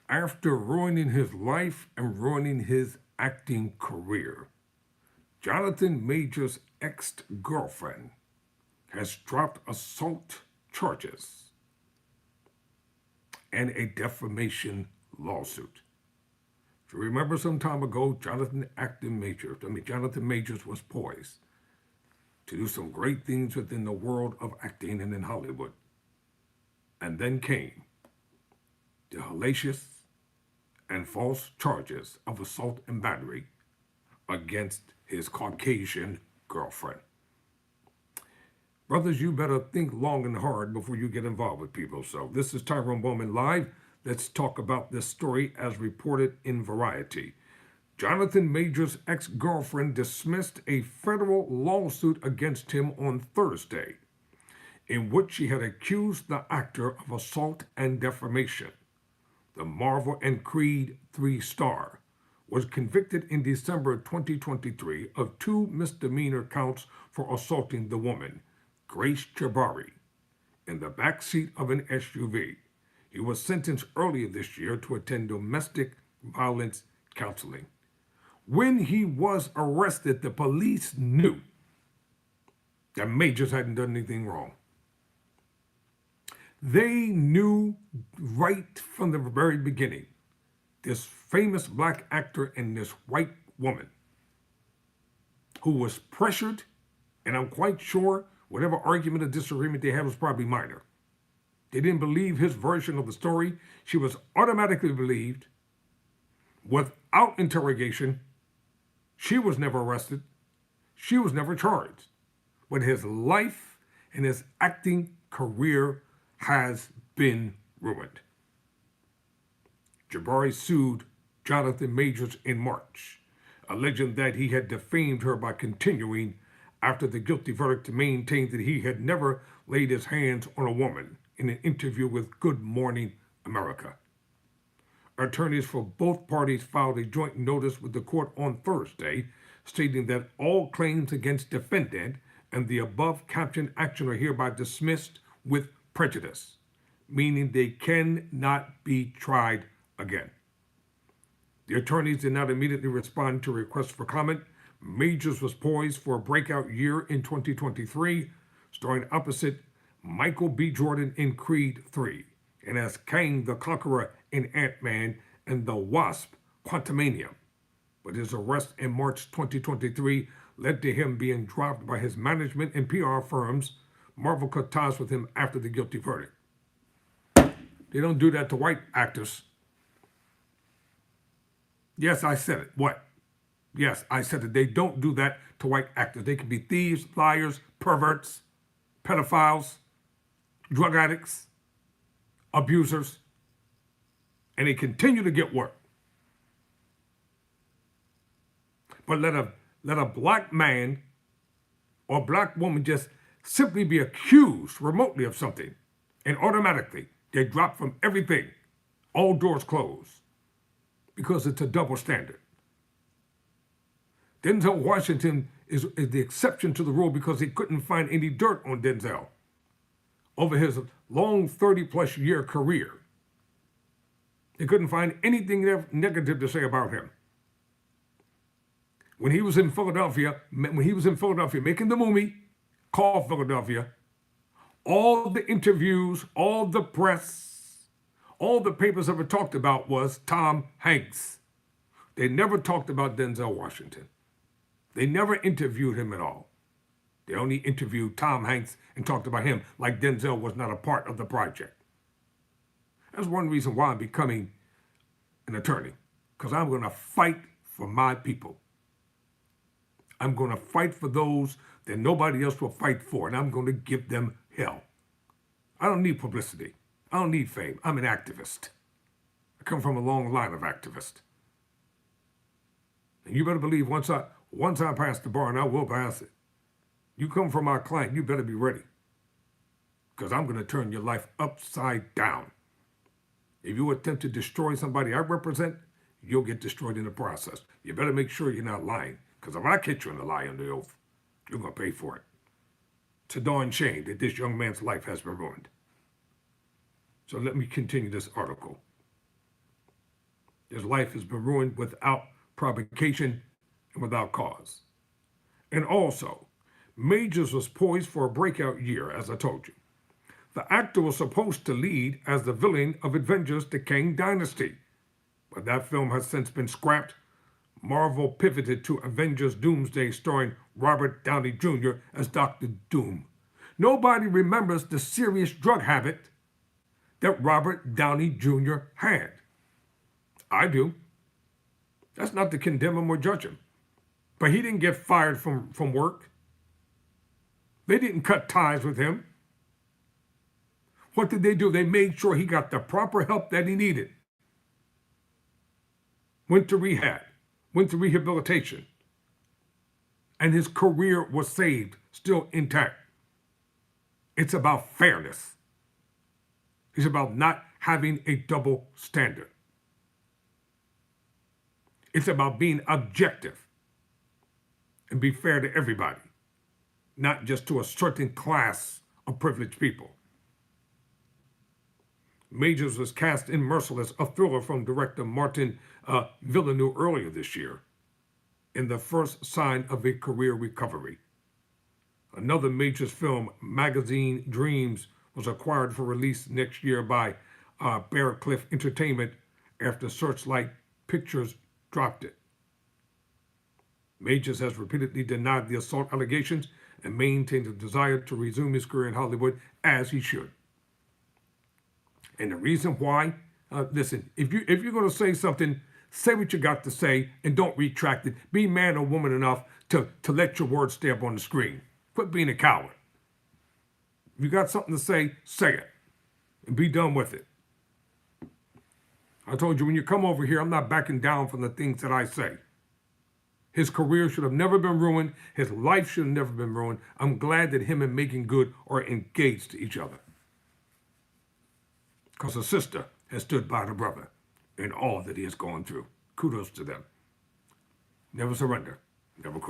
After ruining his life and ruining his acting career, Jonathan Major's ex-girlfriend has dropped assault charges and a defamation lawsuit. If you remember some time ago, Jonathan Majors was poised to do some great things within the world of acting and in Hollywood. And then came the hellacious and false charges of assault and battery against his Caucasian girlfriend. Brothers, you better think long and hard before you get involved with people. So this is Tyrone Bowman Live. Let's talk about this story as reported in Variety. Jonathan Major's ex-girlfriend dismissed a federal lawsuit against him on Thursday, in which she had accused the actor of assault and defamation. The Marvel and Creed 3 star was convicted in December 2023 of 2 misdemeanor counts for assaulting the woman, Grace Jabari, in the backseat of an SUV. He was sentenced earlier this year to attend domestic violence counseling. When he was arrested, the police knew that Majors hadn't done anything wrong. They knew right from the very beginning, this famous black actor and this white woman who was pressured, and I'm quite sure whatever argument or disagreement they had was probably minor. They didn't believe his version of the story. She was automatically believed without interrogation. She was never arrested. She was never charged. But his life and his acting career has been ruined. Jabari sued Jonathan Majors in March, alleging that he had defamed her by continuing after the guilty verdict to maintain that he had never laid his hands on a woman in an interview with Good Morning America. Attorneys for both parties filed a joint notice with the court on Thursday, stating that all claims against defendant and the above captioned action are hereby dismissed with prejudice, meaning they cannot be tried again. The attorneys did not immediately respond to requests for comment. Majors was poised for a breakout year in 2023, starring opposite Michael B. Jordan in Creed 3, and as Kang the Conqueror in Ant-Man and the Wasp: Quantumania. But his arrest in March 2023 led to him being dropped by his management and PR firms. Marvel cut ties with him after the guilty verdict. They don't do that to white actors. Yes, I said it. What? Yes, I said it. They don't do that to white actors. They can be thieves, liars, perverts, pedophiles, drug addicts, abusers, and they continue to get work. But let a black man or black woman just simply be accused remotely of something, and automatically they drop from everything, all doors closed, because it's a double standard. Denzel Washington is the exception to the rule because he couldn't find any dirt on Denzel over his long 30-plus year career. They couldn't find anything negative to say about him. When he was in Philadelphia making the movie called Philadelphia, all the interviews, all the press, all the papers ever talked about was Tom Hanks. They never talked about Denzel Washington. They never interviewed him at all. They only interviewed Tom Hanks and talked about him like Denzel was not a part of the project. That's one reason why I'm becoming an attorney, because I'm going to fight for my people. I'm going to fight for those that nobody else will fight for, and I'm going to give them hell. I don't need publicity. I don't need fame. I'm an activist. I come from a long line of activists. And you better believe once I pass the bar, and I will pass it, you come from my client, you better be ready. Because I'm going to turn your life upside down. If you attempt to destroy somebody I represent, you'll get destroyed in the process. You better make sure you're not lying. Because if I catch you in a lie under oath, you're going to pay for it. It's a darn shame that this young man's life has been ruined. So let me continue this article. His life has been ruined without provocation and without cause. And also, Majors was poised for a breakout year, as I told you. The actor was supposed to lead as the villain of Avengers: The Kang Dynasty, but that film has since been scrapped. Marvel pivoted to Avengers Doomsday starring Robert Downey Jr. as Dr. Doom. Nobody remembers the serious drug habit that Robert Downey Jr. had. I do. That's not to condemn him or judge him. But he didn't get fired from work. They didn't cut ties with him. What did they do? They made sure he got the proper help that he needed. Went to rehab, went to rehabilitation, and his career was saved, still intact. It's about fairness. It's about not having a double standard. It's about being objective and be fair to everybody, not just to a certain class of privileged people. Majors was cast in Merciless, a thriller from director Martin Villeneuve earlier this year, in the first sign of a career recovery. Another Majors film, Magazine Dreams, was acquired for release next year by Bear Cliff Entertainment after Searchlight Pictures dropped it. Majors has repeatedly denied the assault allegations and maintains a desire to resume his career in Hollywood, as he should. And the reason why, listen, if you're going to say something, say what you got to say and don't retract it. Be man or woman enough to let your words stay up on the screen. Quit being a coward. If you got something to say it and be done with it. I told you, when you come over here, I'm not backing down from the things that I say. His career should have never been ruined. His life should have never been ruined. I'm glad that him and Megan Good are engaged to each other. Because a sister has stood by the brother in all that he has gone through. Kudos to them. Never surrender. Never quit.